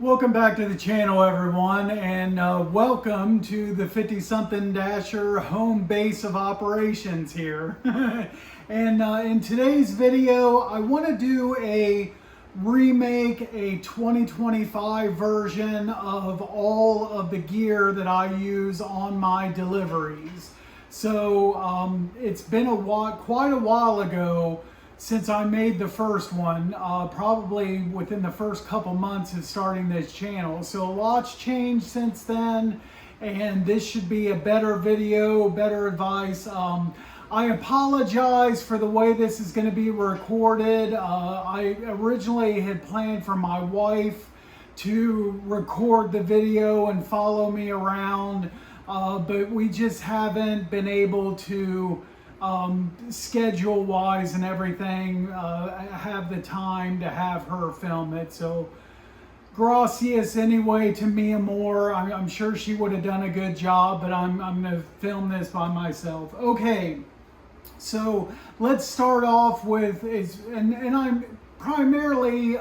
Welcome back to the channel, everyone, and welcome to the 50-something Dasher home base of operations here. And in today's video, I want to do a remake, a 2025 version of all of the gear that I use on my deliveries. So it's been quite a while ago since I made the first one, probably within the first couple months of starting this channel. So a lot's changed since then, and this should be a better video, better advice. I apologize for the way this is going to be recorded. I originally had planned for my wife to record the video and follow me around, but we just haven't been able to schedule wise and everything, have the time to have her film it. So gracias anyway to Mia Moore. I'm sure she would have done a good job, but I'm gonna film this by myself. Okay, so let's start off with and I'm primarily,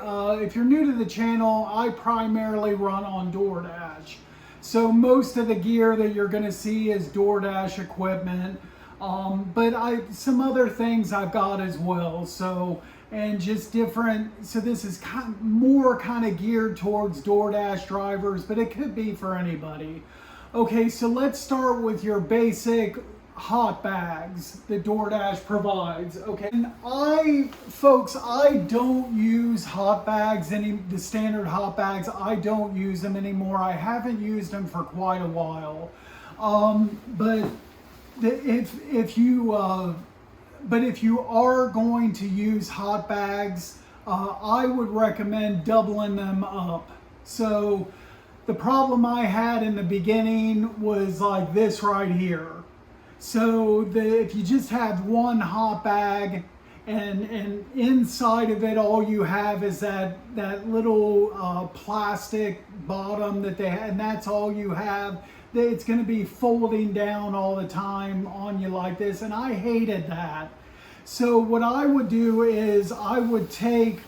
if you're new to the channel, I primarily run on DoorDash. So most of the gear that you're gonna see is DoorDash equipment. But some other things I've got as well. So, and just different. So this is more geared towards DoorDash drivers, but it could be for anybody. Okay, so let's start with your basic hot bags that DoorDash provides. Okay, and folks, I don't use hot bags, the standard hot bags. I don't use them anymore. I haven't used them for quite a while. But if you are going to use hot bags, I would recommend doubling them up. So the problem I had in the beginning was like this right here. So if you just have one hot bag and inside of it all you have is that little plastic bottom that they have, and that's all you have, it's going to be folding down all the time on you like this, and I hated that. So what I would do is I would take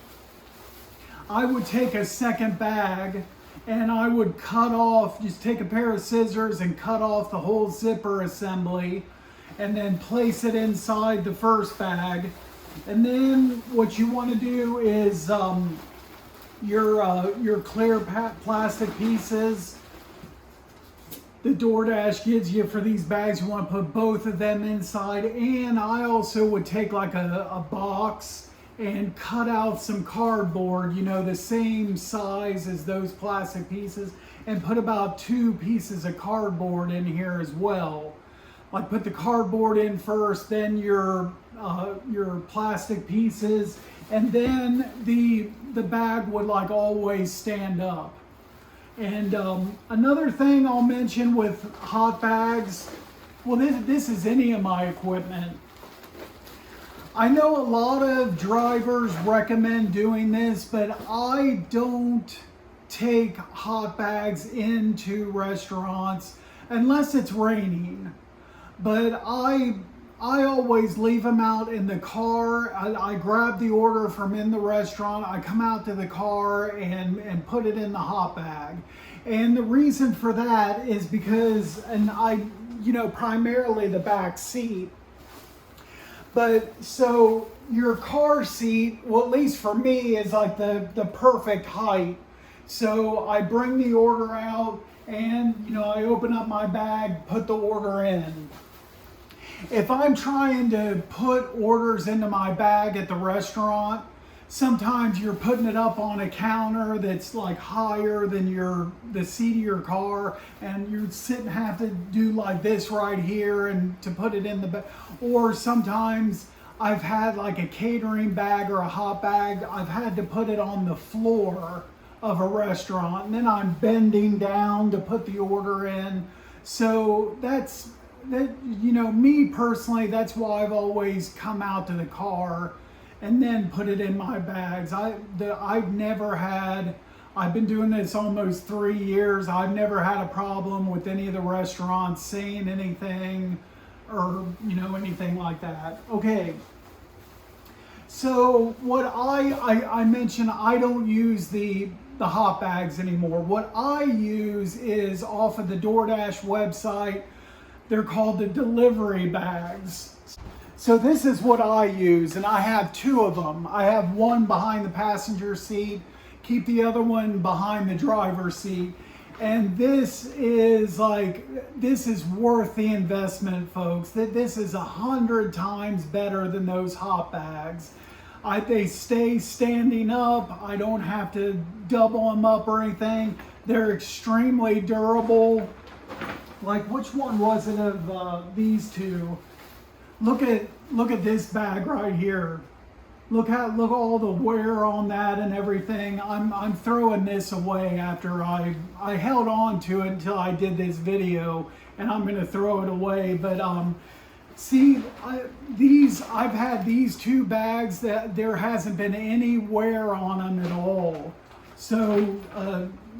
a second bag and I would just take a pair of scissors and cut off the whole zipper assembly and then place it inside the first bag. And then what you want to do is your clear plastic pieces the DoorDash gives you for these bags, you want to put both of them inside. And I also would take like a box and cut out some cardboard, the same size as those plastic pieces, and put about 2 pieces of cardboard in here as well. Like put the cardboard in first, then your plastic pieces, and then the bag would like always stand up. And another thing I'll mention with hot bags, well, this is any of my equipment. I know a lot of drivers recommend doing this, but I don't take hot bags into restaurants unless it's raining. But I always leave them out in the car. I grab the order from in the restaurant, I come out to the car and put it in the hot bag. And the reason for that is because, primarily the back seat. But so your car seat, well, at least for me, is like the perfect height. So I bring the order out and, I open up my bag, put the order in. If I'm trying to put orders into my bag at the restaurant, sometimes you're putting it up on a counter that's like higher than the seat of your car, and you have to do like this right here and to put it in the bag. Or sometimes I've had like a catering bag or a hot bag, I've had to put it on the floor of a restaurant, and then I'm bending down to put the order in. So me personally, that's why I've always come out to the car and then put it in my bags. I've been doing this almost 3 years. I've never had a problem with any of the restaurants saying anything or, anything like that. Okay. So what I mentioned, I don't use the the hot bags anymore. What I use is off of the DoorDash website. They're called the delivery bags. So this is what I use, and I have two of them. I have one behind the passenger seat, keep the other one behind the driver's seat. And this is worth the investment, folks. This is 100 times better than those hot bags. They stay standing up. I don't have to double them up or anything. They're extremely durable. Like, which one was it of these two? Look at this bag right here. Look all the wear on that and everything. I'm throwing this away after I held on to it until I did this video, and I'm gonna throw it away. But see, I've had these two bags that there hasn't been any wear on them at all. So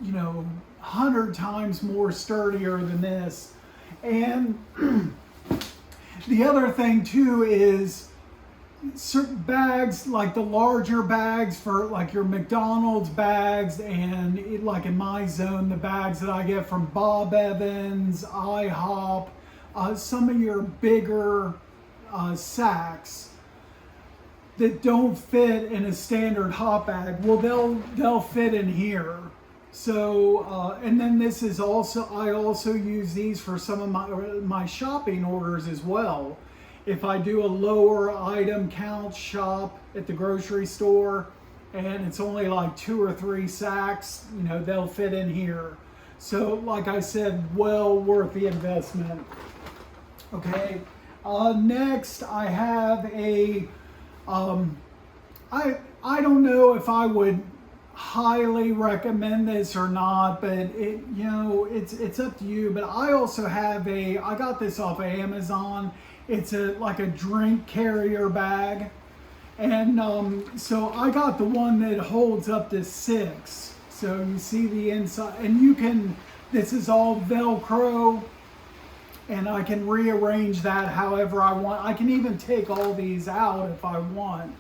you know, 100 times more sturdier than this. And the other thing too is certain bags, like the larger bags for like your McDonald's bags, and like in my zone, the bags that I get from Bob Evans, IHOP, some of your bigger sacks that don't fit in a standard hot bag, well, they'll fit in here. So and then this is also, I also use these for some of my shopping orders as well. If I do a lower item count shop at the grocery store and it's only like 2 or 3 sacks, you know, they'll fit in here. So like I said, well worth the investment. Okay, next I have a, I don't know if I would highly recommend this or not, but it's up to you. But I also have I got this off of Amazon. It's like a drink carrier bag, and so I got the one that holds up to 6. So you see the inside, and this is all Velcro, and I can rearrange that however I want. I can even take all these out if I want,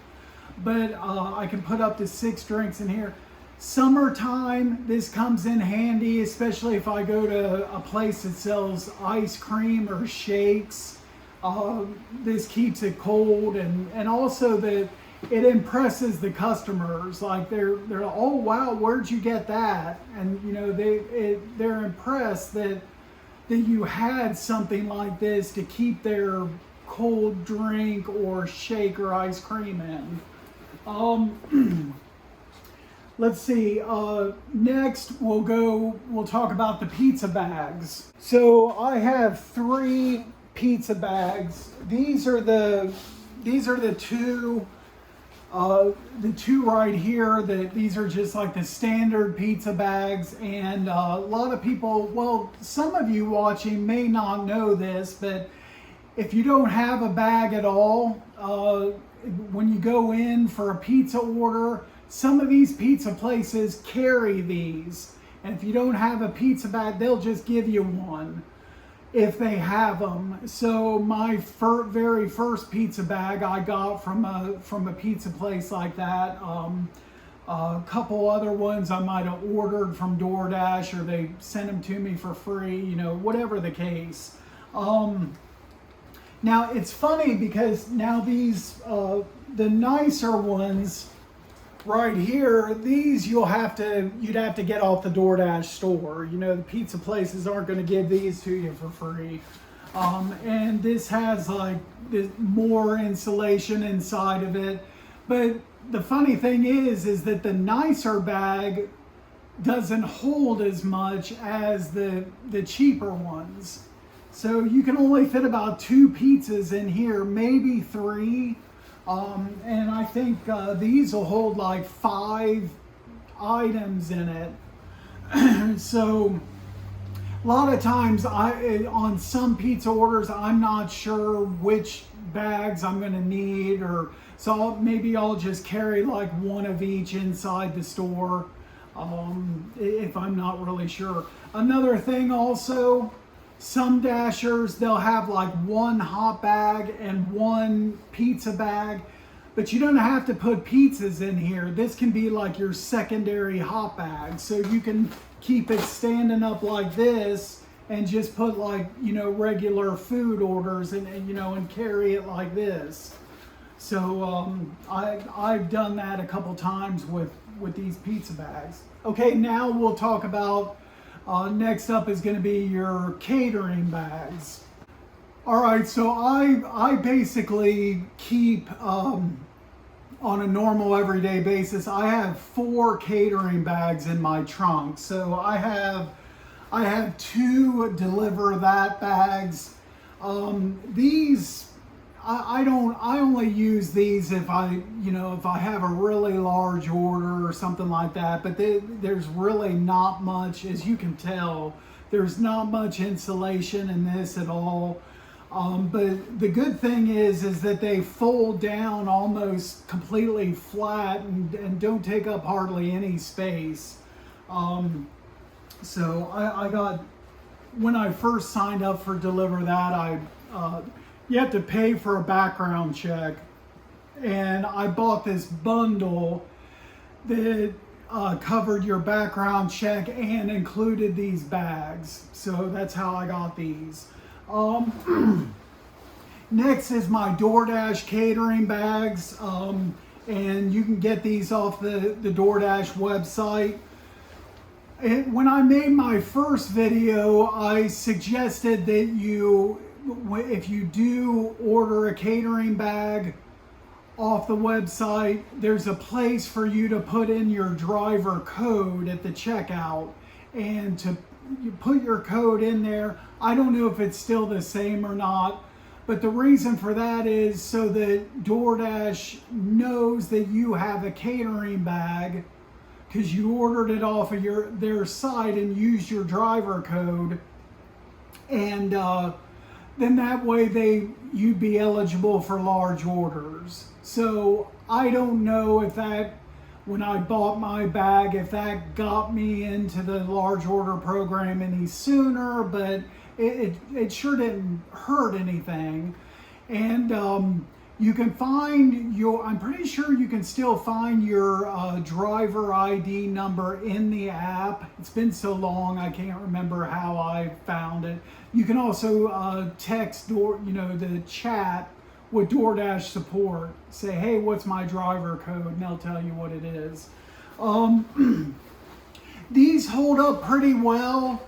but I can put up to 6 drinks in here. Summertime, this comes in handy, especially if I go to a place that sells ice cream or shakes. This keeps it cold, and also that it impresses the customers. Like they're oh wow, where'd you get that? And you know, they're impressed that you had something like this to keep their cold drink or shake or ice cream in. Let's see, next we'll talk about the pizza bags. So I have 3 pizza bags. These are the two right here. These are just like the standard pizza bags, and a lot of people, well, some of you watching may not know this, but if you don't have a bag at all, when you go in for a pizza order, some of these pizza places carry these, and if you don't have a pizza bag, they'll just give you one if they have them. So my very first pizza bag I got from a pizza place like that. A couple other ones I might have ordered from DoorDash, or they sent them to me for free, you know, whatever the case. Now it's funny because now these the nicer ones right here, these you'd have to get off the DoorDash store. You know, the pizza places aren't going to give these to you for free. And this has like more insulation inside of it. But the funny thing is that the nicer bag doesn't hold as much as the cheaper ones. So you can only fit about 2 pizzas in here, maybe 3. And I think these will hold like 5 items in it. So a lot of times on some pizza orders, I'm not sure which bags I'm going to need, or so maybe I'll just carry like one of each inside the store if I'm not really sure. Another thing also, some Dashers, they'll have like 1 hot bag and 1 pizza bag. But you don't have to put pizzas in here. This can be like your secondary hot bag. So you can keep it standing up like this and just put like, you know, regular food orders and you know, and carry it like this. So I've done that a couple times with these pizza bags. Okay, now we'll talk about, next up is gonna be your catering bags. All right, so I basically keep, on a normal everyday basis, I have 4 catering bags in my trunk. So I have 2 DeliverThat bags. These, I only use these if I have a really large order or something like that, but there's really not much, as you can tell, there's not much insulation in this at all. But the good thing is that they fold down almost completely flat and don't take up hardly any space. So I got, when I first signed up for DeliverThat, you have to pay for a background check. And I bought this bundle that covered your background check and included these bags. So that's how I got these. Next is my DoorDash catering bags, and you can get these off the DoorDash website. When I made my first video, I suggested that if you do order a catering bag off the website, there's a place for you to put in your driver code at the checkout, and you put your code in there. I don't know if it's still the same or not, but the reason for that is so that DoorDash knows that you have a catering bag because you ordered it off of their site and used your driver code, and then that way you'd be eligible for large orders. So I don't know if that, when I bought my bag, if that got me into the large order program any sooner, but it sure didn't hurt anything. And you can find I'm pretty sure you can still find your driver ID number in the app. It's been so long, I can't remember how I found it. You can also text the chat with DoorDash support. Say, hey, what's my driver code? And they'll tell you what it is. These hold up pretty well.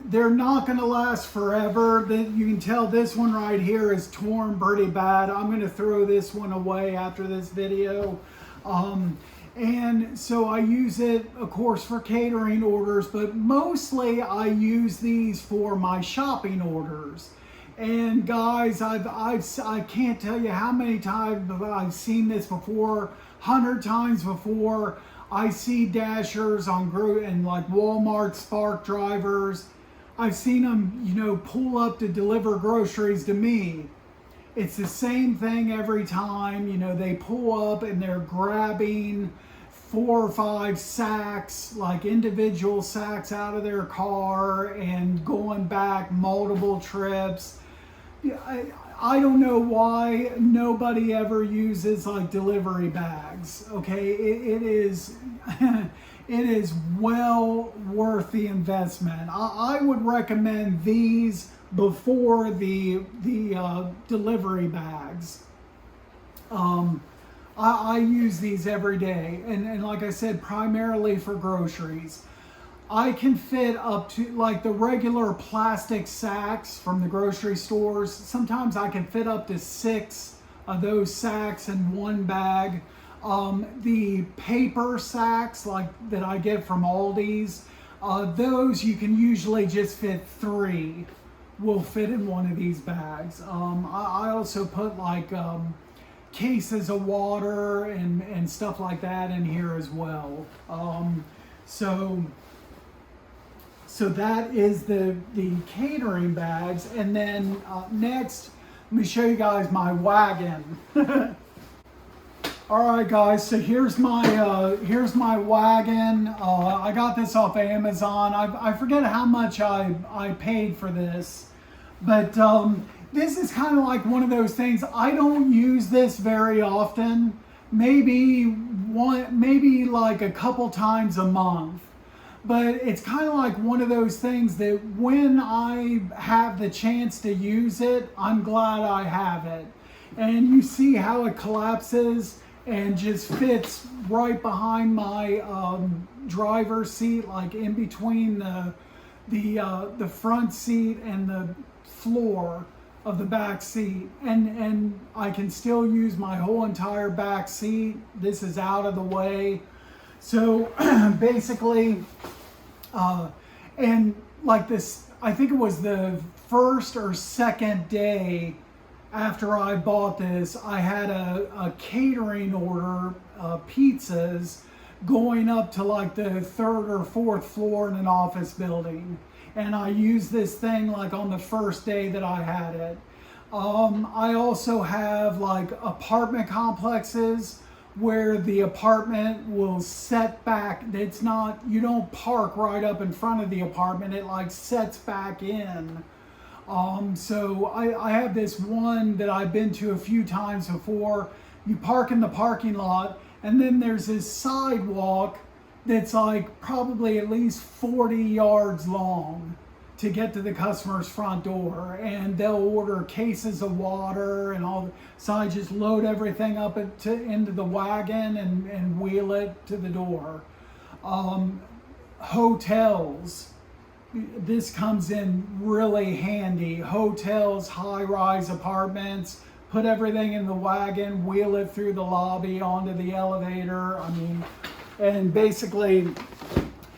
They're not going to last forever. You can tell this one right here is torn pretty bad. I'm going to throw this one away after this video. And so I use it, of course, for catering orders, but mostly I use these for my shopping orders. And guys, I can't tell you how many times I've seen this before, 100 times before. I see dashers and like Walmart Spark drivers. I've seen them, pull up to deliver groceries to me. It's the same thing every time. They pull up and they're grabbing 4 or 5 sacks, like individual sacks out of their car and going back multiple trips. I don't know why nobody ever uses like delivery bags. Okay, it is it is well worth the investment. I would recommend these before the delivery bags. I use these every day, and like I said, primarily for groceries. I can fit up to, like the regular plastic sacks from the grocery stores, sometimes I can fit up to 6 of those sacks in one bag. The paper sacks like that I get from Aldi's, those you can usually just fit 3 will fit in one of these bags. I also put like cases of water and stuff like that in here as well. So that is the catering bags. And then next, let me show you guys my wagon. All right, guys, so here's my wagon. I got this off Amazon. I forget how much I paid for this, but this is kind of like one of those things. I don't use this very often. Maybe like a couple times a month. But it's kind of like one of those things that when I have the chance to use it, I'm glad I have it. And you see how it collapses and just fits right behind my driver's seat, like in between the front seat and the floor of the back seat, and I can still use my whole entire back seat. This is out of the way. So basically, and like this, I think it was the first or second day after I bought this, I had a catering order, pizzas, going up to like the third or fourth floor in an office building. And I used this thing like on the first day that I had it. I also have like apartment complexes where the apartment will set back. It's not, you don't park right up in front of the apartment. It like sets back in. So I have this one that I've been to a few times before. You park in the parking lot, and then there's this sidewalk that's like probably at least 40 yards long to get to the customer's front door, and they'll order cases of water and all. So I just load everything up into the wagon and wheel it to the door. Hotels. This comes in really handy. Hotels, high-rise apartments, put everything in the wagon, wheel it through the lobby onto the elevator. I mean, and basically,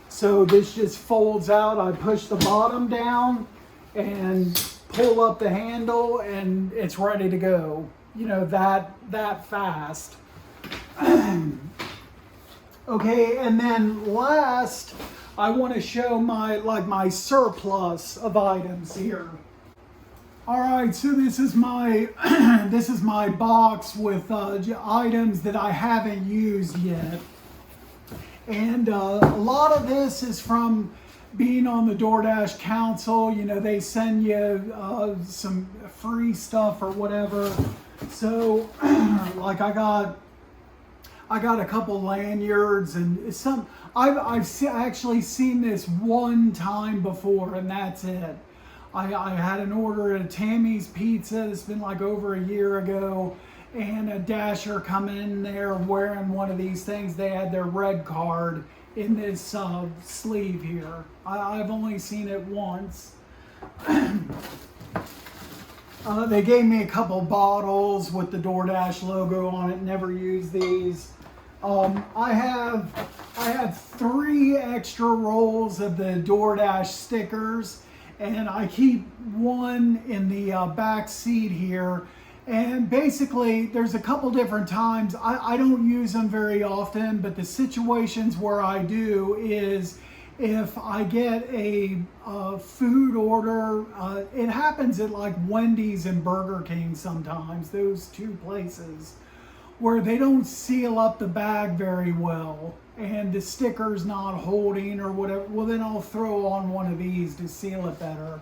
so this just folds out. I push the bottom down and pull up the handle, and it's ready to go. You know, that fast. Okay, and then last, I want to show my surplus of items here. All right, so this is my this is my box with items that I haven't used yet, and a lot of this is from being on the DoorDash council. You know, they send you some free stuff or whatever. So, like I got a couple lanyards and some. I've actually seen this one time before, and that's it. I had an order at Tammy's Pizza. It's been like over a year ago, and a dasher come in there wearing one of these things. They had their red card in this sleeve here. I've only seen it once. They gave me a couple bottles with the DoorDash logo on it. Never used these. I have 3 extra rolls of the DoorDash stickers, and I keep one in the back seat here. And basically, there's a couple different times. I don't use them very often, but the situations where I do is if I get a food order. It happens at like Wendy's and Burger King sometimes, those 2 places, where they don't seal up the bag very well and the sticker's not holding or whatever. Well, then I'll throw on one of these to seal it better.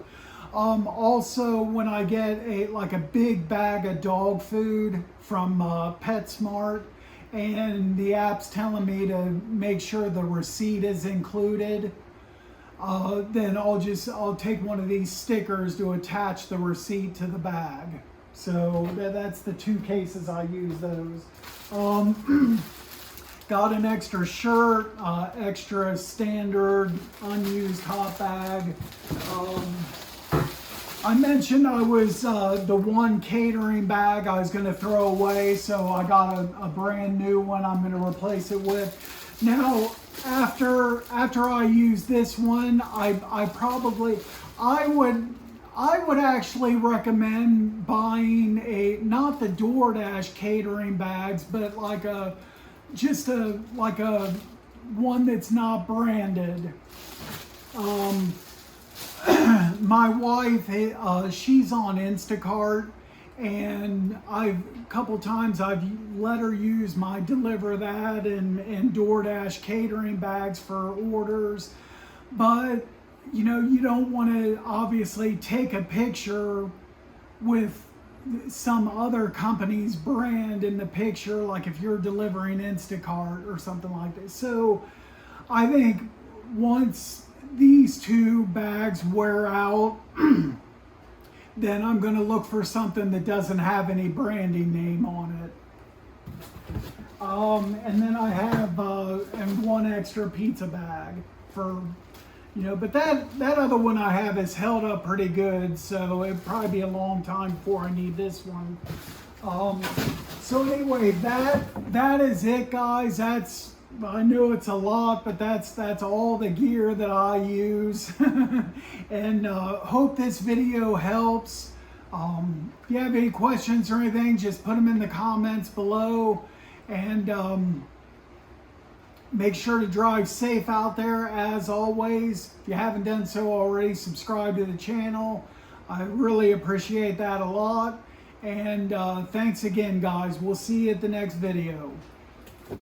Also, when I get a big bag of dog food from PetSmart, and the app's telling me to make sure the receipt is included, then I'll take one of these stickers to attach the receipt to the bag. So that's the 2 cases I use those. Got an extra shirt, extra standard unused hot bag. I mentioned I was the one catering bag I was going to throw away, so I got a brand new one I'm going to replace it with. Now, after I use this one, I would actually recommend buying not the DoorDash catering bags, but like a one that's not branded. My wife, she's on Instacart, and a couple times I've let her use my DeliverThat and DoorDash catering bags for orders, but you know, you don't want to obviously take a picture with some other company's brand in the picture, like if you're delivering Instacart or something like that. So I think once these two bags wear out, then I'm going to look for something that doesn't have any branding name on it. And then I have and one extra pizza bag for, but that other one I have is held up pretty good, so it'd probably be a long time before I need this one. So anyway, that is it, guys. I know it's a lot, but that's all the gear that I use. And hope this video helps. If you have any questions or anything, just put them in the comments below. And make sure to drive safe out there as always. If you haven't done so already, subscribe to the channel. I really appreciate that a lot. And thanks again, guys. We'll see you at the next video.